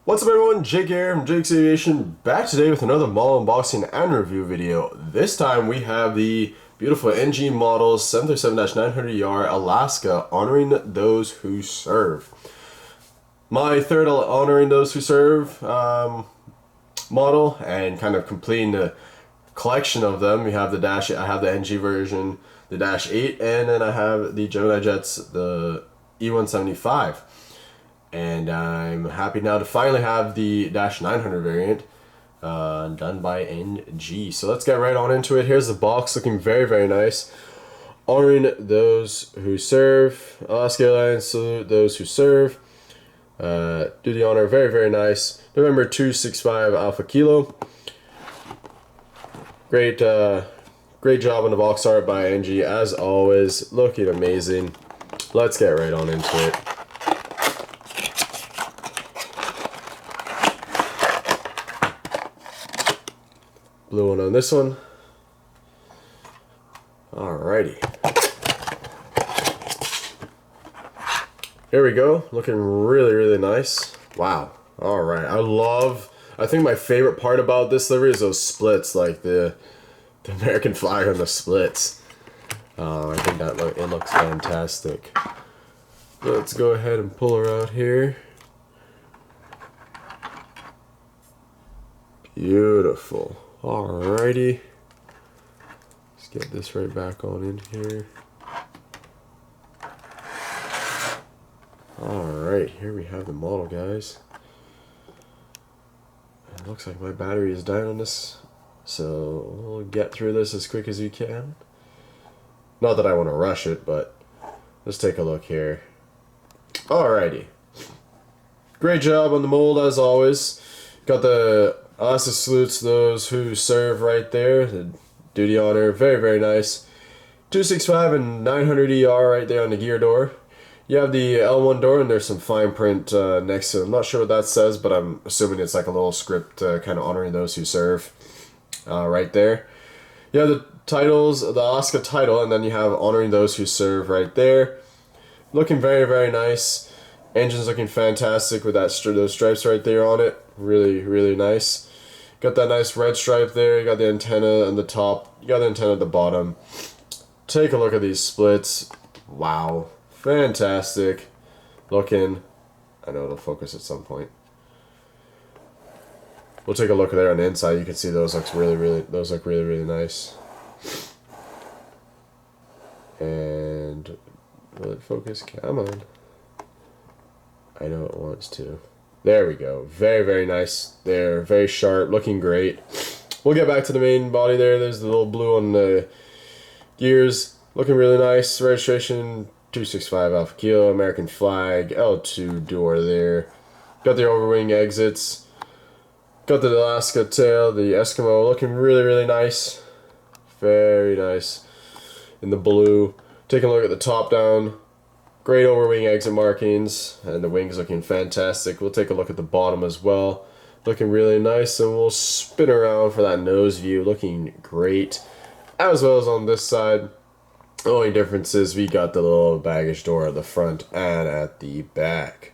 What's up everyone, Jake here from Jake's Aviation, back today with another model unboxing and review video. This time we have the beautiful NG models 737-900ER Alaska, honoring those who serve. My third honoring those who serve model, and kind of completing the collection of them. We have the Dash, I have the NG version, the Dash 8, and then I have the Gemini Jets, the E175. And I'm happy now to finally have the Dash 900 variant done by NG. So let's get right on into it. Here's the box, looking very, very nice. Honoring those who serve. Alaska Airlines, salute those who serve. Do the honor, very, very nice. November 265 Alpha Kilo. Great, great job on the box art by NG, as always. Looking amazing. Let's get right on into it. Blue one on this one. Alrighty. Here we go. Looking really, really nice. Wow. Alright. I think my favorite part about this livery is those splits, like the American flag on the splits. I think that it looks fantastic. Let's go ahead and pull her out here. Beautiful. Alrighty, let's get this right back on in here. Alright, here we have the model, guys. It looks like my battery is dying on this, so we'll get through this as quick as we can. Not that I want to rush it, but let's take a look here. Alrighty. Great job on the mold, as always. Got the Alaska salutes those who serve right there. The duty honor, very, very nice. 265 and 900ER right there on the gear door. You have the L1 door, and there's some fine print next to it. I'm not sure what that says, but I'm assuming it's like a little script kind of honoring those who serve right there. You have the titles, the Alaska title, and then you have honoring those who serve right there. Looking very, very nice. Engine's looking fantastic with those stripes right there on it. Really, really nice. Got that nice red stripe there. You got the antenna on the top. You got the antenna at the bottom. Take a look at these splits. Wow. Fantastic looking. I know it'll focus at some point. We'll take a look there on the inside. You can see those look really, really nice. And will it focus? Come on. I know it wants to. There we go. Very, very nice there. Very sharp. Looking great. We'll get back to the main body there. There's the little blue on the gears. Looking really nice. Registration 265 Alpha Kilo. American flag. L2 door there. Got the overwing exits. Got the Alaska tail. The Eskimo. Looking really, really nice. Very nice. In the blue. Taking a look at the top down. Great overwing exit markings, and the wings looking fantastic. We'll take a look at the bottom as well. Looking really nice, and we'll spin around for that nose view. Looking great. As well as on this side. The only difference is we got the little baggage door at the front and at the back.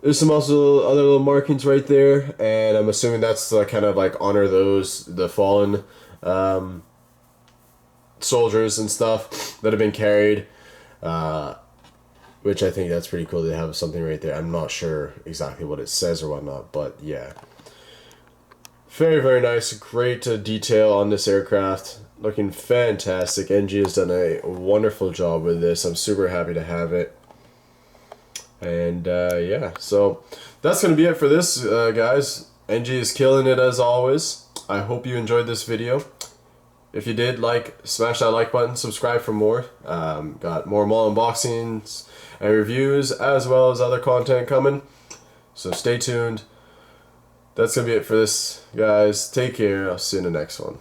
There's some also other little markings right there, and I'm assuming that's to kind of like honor the fallen soldiers and stuff that have been carried. Which I think that's pretty cool. They have something right there. I'm not sure exactly what it says or whatnot, but yeah. Very, very nice. Great detail on this aircraft. Looking fantastic. NG has done a wonderful job with this. I'm super happy to have it. And yeah, so that's going to be it for this, guys. NG is killing it as always. I hope you enjoyed this video. If you did, smash that like button, subscribe for more. Got more model unboxings and reviews, as well as other content coming. So stay tuned. That's going to be it for this, guys. Take care. I'll see you in the next one.